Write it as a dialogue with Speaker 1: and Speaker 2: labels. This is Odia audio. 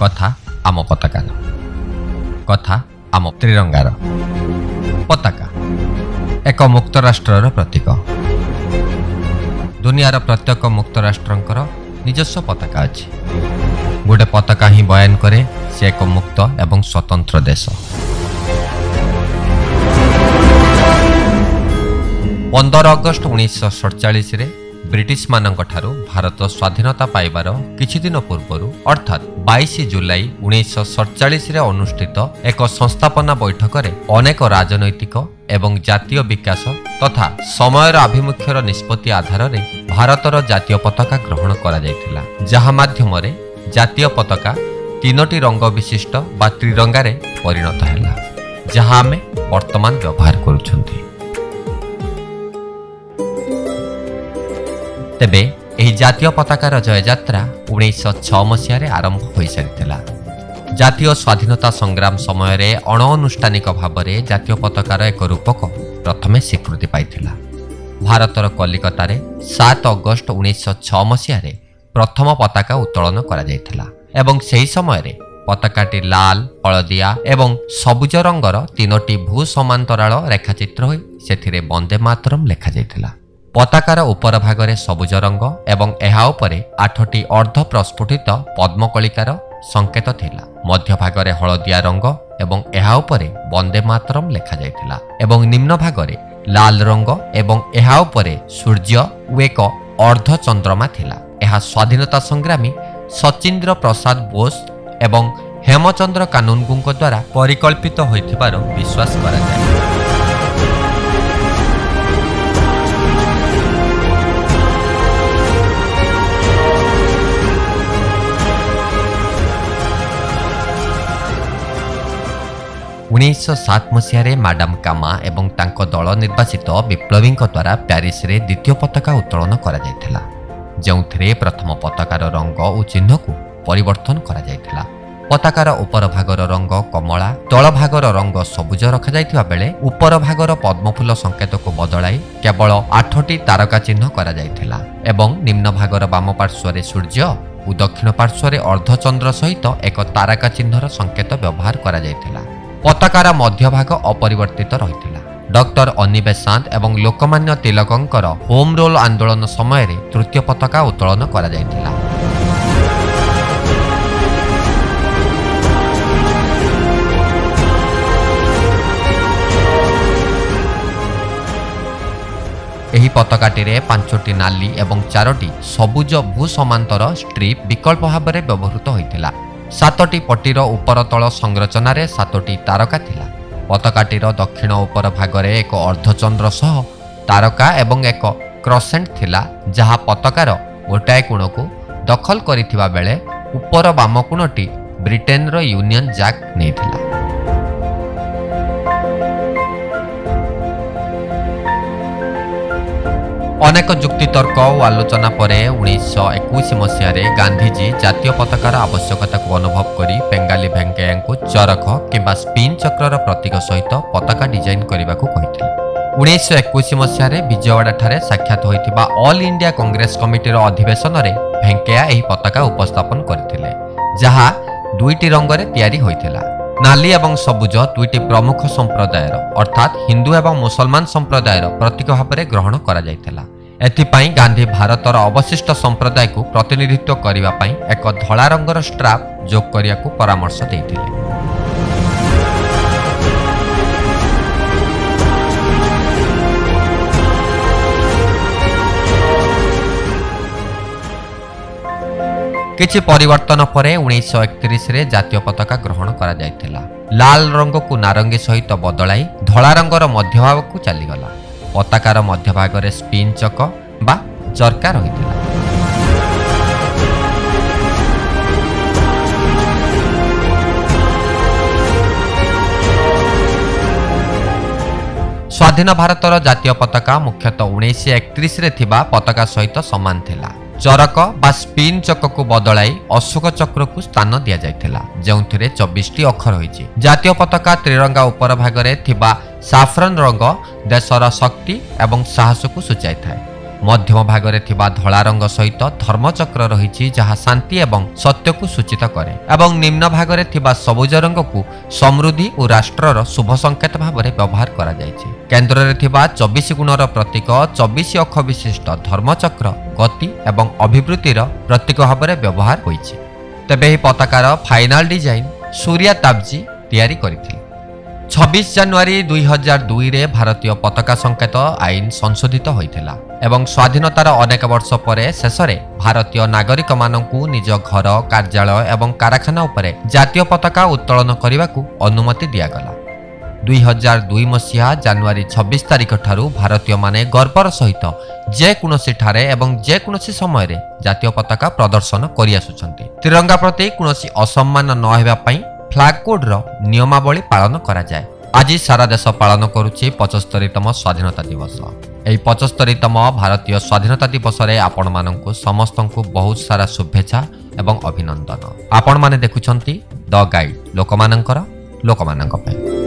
Speaker 1: କଥା ଆମ ପତାକାର, କଥା ଆମ ତ୍ରିରଙ୍ଗାର। ପତାକା ଏକ ମୁକ୍ତ ରାଷ୍ଟ୍ରର ପ୍ରତୀକ। ଦୁନିଆର ପ୍ରତ୍ୟେକ ମୁକ୍ତ ରାଷ୍ଟ୍ରଙ୍କର ନିଜସ୍ୱ ପତାକା ଅଛି। ଗୋଟିଏ ପତାକା ହିଁ ବୟାନ କରେ ସେ ଏକ ମୁକ୍ତ ଏବଂ ସ୍ୱତନ୍ତ୍ର ଦେଶ। 15 ଅଗଷ୍ଟ 1947ରେ ବ୍ରିଟିଶ ମାନଙ୍କଠାରୁ ଭାରତ ସ୍ୱାଧୀନତା ପାଇବାର କିଛି ଦିନ ପୂର୍ବରୁ ଅର୍ଥାତ୍ 22 ଜୁଲାଇ 1947ରେ ଅନୁଷ୍ଠିତ ଏକ ସଂସ୍ଥାପନା ବୈଠକରେ ଅନେକ ରାଜନୈତିକ ଏବଂ ଜାତୀୟ ବିକାଶ ତଥା ସମୟର ଆଭିମୁଖ୍ୟର ନିଷ୍ପତ୍ତି ଆଧାରରେ ଭାରତର ଜାତୀୟ ପତାକା ଗ୍ରହଣ କରାଯାଇଥିଲା, ଯାହା ମାଧ୍ୟମରେ ଜାତୀୟ ପତାକା 3ଟି ରଙ୍ଗ ବିଶିଷ୍ଟ ବା ତ୍ରିରଙ୍ଗାରେ ପରିଣତ ହେଲା, ଯାହା ଆମେ ବର୍ତ୍ତମାନ ବ୍ୟବହାର କରୁଛନ୍ତି। ତେବେ ଏହି ଜାତୀୟ ପତାକାର ଜୟଯାତ୍ରା 1906 ମସିହାରେ ଆରମ୍ଭ ହୋଇସାରିଥିଲା। ଜାତୀୟ ସ୍ୱାଧୀନତା ସଂଗ୍ରାମ ସମୟରେ ଅଣଆନୁଷ୍ଠାନିକ ଭାବରେ ଜାତୀୟ ପତାକାର ଏକ ରୂପକ ପ୍ରଥମେ ସ୍ୱୀକୃତି ପାଇଥିଲା। ଭାରତର କଲିକତାରେ 7 ଅଗଷ୍ଟ 1906 ମସିହାରେ ପ୍ରଥମ ପତାକା ଉତ୍ତୋଳନ କରାଯାଇଥିଲା ଏବଂ ସେହି ସମୟରେ ପତାକାଟି ଲାଲ, ହଳଦିଆ ଏବଂ ସବୁଜ ରଙ୍ଗର 3ଟି ଭୂ ସମାନ୍ତରାଳ ରେଖାଚିତ୍ର ହୋଇ ସେଥିରେ ବନ୍ଦେ ମାତରମ୍ ଲେଖାଯାଇଥିଲା। ପତାକାର ଉପର ଭାଗରେ ସବୁଜ ରଙ୍ଗ ଏବଂ ଏହା ଉପରେ 8ଟି ଅର୍ଦ୍ଧ ପ୍ରସ୍ଫୁଟିତ ପଦ୍ମକଳିକାର ସଂକେତ ଥିଲା। ମଧ୍ୟଭାଗରେ ହଳଦିଆ ରଙ୍ଗ ଏବଂ ଏହା ଉପରେ ବନ୍ଦେ ମାତରମ୍ ଲେଖାଯାଇଥିଲା ଏବଂ ନିମ୍ନ ଭାଗରେ ଲାଲ ରଙ୍ଗ ଏବଂ ଏହା ଉପରେ ସୂର୍ଯ୍ୟ ଓ ଏକ ଅର୍ଦ୍ଧ ଚନ୍ଦ୍ରମା ଥିଲା। ଏହା ସ୍ୱାଧୀନତା ସଂଗ୍ରାମୀ ସଚିନ୍ଦ୍ର ପ୍ରସାଦ ବୋଷ ଏବଂ ହେମଚନ୍ଦ୍ର କାନୁନଗୋଙ୍କ ଦ୍ୱାରା ପରିକଳ୍ପିତ ହୋଇଥିବାର ବିଶ୍ୱାସ କରାଯାଏ। ଉଣେଇଶହ 7 ମସିହାରେ ମାଡାମ କାମା ଏବଂ ତାଙ୍କ ଦଳ ନିର୍ବାଚିତ ବିପ୍ଳବୀଙ୍କ ଦ୍ୱାରା ପ୍ୟାରିସରେ ଦ୍ୱିତୀୟ ପତାକା ଉତ୍ତୋଳନ କରାଯାଇଥିଲା, ଯେଉଁଥିରେ ପ୍ରଥମ ପତାକାର ରଙ୍ଗ ଓ ଚିହ୍ନକୁ ପରିବର୍ତ୍ତନ କରାଯାଇଥିଲା। ପତାକାର ଉପର ଭାଗର ରଙ୍ଗ କମଳା, ତଳ ଭାଗର ରଙ୍ଗ ସବୁଜ ରଖାଯାଇଥିବା ବେଳେ ଉପର ଭାଗର ପଦ୍ମଫୁଲ ସଂକେତକୁ ବଦଳାଇ କେବଳ 8ଟି ତାରକା ଚିହ୍ନ କରାଯାଇଥିଲା ଏବଂ ନିମ୍ନ ଭାଗର ବାମ ପାର୍ଶ୍ୱରେ ସୂର୍ଯ୍ୟ ଓ ଦକ୍ଷିଣ ପାର୍ଶ୍ୱରେ ଅର୍ଦ୍ଧଚନ୍ଦ୍ର ସହିତ ଏକ ତାରକା ଚିହ୍ନର ସଂକେତ ବ୍ୟବହାର କରାଯାଇଥିଲା। ପତାକାର ମଧ୍ୟଭାଗ ଅପରିବର୍ତ୍ତିତ ରହିଥିଲା। ଡକ୍ଟର ଅନୀ ବେସାନ୍ତ ଏବଂ ଲୋକମାନ୍ୟ ତିଲକଙ୍କର ହୋମ୍ ରୋଲ୍ ଆନ୍ଦୋଳନ ସମୟରେ ତୃତୀୟ ପତାକା ଉତ୍ତୋଳନ କରାଯାଇଥିଲା। ଏହି ପତାକାଟିରେ 5ଟି ନାଲି ଏବଂ 4ଟି ସବୁଜ ଭୂ ସମାନ୍ତର ଷ୍ଟ୍ରିପ୍ ବିକଳ୍ପ ଭାବରେ ବ୍ୟବହୃତ ହୋଇଥିଲା। 7ଟି ପଟିର ଉପର ତଳ ସଂରଚନାରେ 7ଟି ତାରକା ଥିଲା। ପତାକାଟିର ଦକ୍ଷିଣ ଉପର ଭାଗରେ ଏକ ଅର୍ଦ୍ଧଚନ୍ଦ୍ର ସହ ତାରକା ଏବଂ ଏକ କ୍ରସେଣ୍ଟ ଥିଲା, ଯାହା ପତାକାର ଗୋଟାଏ କୋଣକୁ ଦଖଲ କରିଥିବା ବେଳେ ଉପର ବାମ କୋଣଟି ବ୍ରିଟେନର ୟୁନିୟନ ଜ୍ୟାକ୍ ନେଇଥିଲା। ଅନେକ ଯୁକ୍ତିତର୍କ ଓ ଆଲୋଚନା ପରେ 1921 ମସିହାରେ ଗାନ୍ଧିଜୀ ଜାତୀୟ ପତାକାର ଆବଶ୍ୟକତାକୁ ଅନୁଭବ କରି ବେଙ୍ଗାଲି ଭେଙ୍କୟାଙ୍କୁ ଚରଖ କିମ୍ବା ସ୍ପିନ୍ ଚକ୍ରର ପ୍ରତୀକ ସହିତ ପତାକା ଡିଜାଇନ୍ କରିବାକୁ କହିଥିଲେ। 1921 ମସିହାରେ ବିଜୟୱାଡ଼ାଠାରେ ସାକ୍ଷାତ ହୋଇଥିବା ଅଲ୍ ଇଣ୍ଡିଆ କଂଗ୍ରେସ କମିଟିର ଅଧିବେଶନରେ ଭେଙ୍କୟା ଏହି ପତାକା ଉପସ୍ଥାପନ କରିଥିଲେ, ଯାହା 2ଟି ରଙ୍ଗରେ ତିଆରି ହୋଇଥିଲା। ନାଲି ଏବଂ ସବୁଜ 2ଟି ପ୍ରମୁଖ ସମ୍ପ୍ରଦାୟର ଅର୍ଥାତ୍ ହିନ୍ଦୁ ଏବଂ ମୁସଲମାନ ସମ୍ପ୍ରଦାୟର ପ୍ରତୀକ ଭାବରେ ଗ୍ରହଣ କରାଯାଇଥିଲା। ଏଥିପାଇଁ ଗାନ୍ଧୀ ଭାରତର ଅବଶିଷ୍ଟ ସମ୍ପ୍ରଦାୟକୁ ପ୍ରତିନିଧିତ୍ୱ କରିବା ପାଇଁ ଏକ ଧଳା ରଙ୍ଗର ଷ୍ଟ୍ରାପ୍ ଯୋଗ କରିବାକୁ ପରାମର୍ଶ ଦେଇଥିଲେ। କିଛି ପରିବର୍ତ୍ତନ ପରେ 1931ରେ ଜାତୀୟ ପତାକା ଗ୍ରହଣ କରାଯାଇଥିଲା। ଲାଲ ରଙ୍ଗକୁ ନାରଙ୍ଗୀ ସହିତ ବଦଳାଇ ଧଳା ରଙ୍ଗର ମଧ୍ୟଭାଗକୁ ଚାଲିଗଲା। ପତାକାର ମଧ୍ୟଭାଗରେ ସ୍ପିନ୍ ଚକ ବା ଚର୍କା ରହିଥିଲା। ସ୍ୱାଧୀନ ଭାରତର ଜାତୀୟ ପତାକା ମୁଖ୍ୟତଃ 1931ରେ ଥିବା ପତାକା ସହିତ ସମାନ ଥିଲା। ଚରକ ବା ସ୍ପିନ୍ ଚକକୁ ବଦଳାଇ ଅଶୋକ ଚକ୍ରକୁ ସ୍ଥାନ ଦିଆଯାଇଥିଲା, ଯେଉଁଥିରେ 24ଟି ଅକ୍ଷର ହୋଇଛି। ଜାତୀୟ ପତାକା ତ୍ରିରଙ୍ଗା ଉପର ଭାଗରେ ଥିବା ସାଫ୍ରନ୍ ରଙ୍ଗ ଦେଶର ଶକ୍ତି ଏବଂ ସାହସକୁ ସୂଚାଇଥାଏ। मध्यम भागरे थिबा धला रंग सहित धर्मचक्र रही जहाँ शांति एवं सत्य को सूचित करे एवं निम्न भागरे थिबा सबुज रंग को समृद्धि और राष्ट्रर शुभ संकेत भाव में व्यवहार करा जायछि। केन्द्र रे थिबा 24 गुणर प्रतीक 24 अक्ष विशिष्ट धर्मचक्र गति एवं अभिवृद्धिर प्रतीक भाव में व्यवहार होइछि। तेबे एही पताकार फाइनाल डिजाइन सूर्या ताबजी तैयारी करथिले। 26 जनवरी 2002 रे भारतीय पताका संकेत आईन संशोधित होइथिला एवं स्वाधीनतार अनेक वर्ष पर शेष में भारतीय नागरिक मानकु निज घर कार्यालय एवं कारखाना उपरे जातीय पताका उत्तोलन करने को अनुमति दियागला। 2002 मसीहा जनवरी 26 तारिख ठारू भारतीय माने गर्वर सहित जेकोसी ठारे एवं जेकोसी समय रे जातीय पताका प्रदर्शन करि आसुछन्ति। तिरंगा प्रति कोनोसी असम्मान न हेबा पई फ्लैग कोड रो नियमावली पालन करा जाय। आज सारा देश पालन करुछि 75तम स्वाधीनता दिवस। एही 75तम भारतीय स्वाधीनता दिवस रे आपण माननकु समस्तनकु बहुत सारा शुभेच्छा एवं अभिनंदन। आपण माने देखुछन्ति द गाइड लोकमानंकर लोकमानंक पई।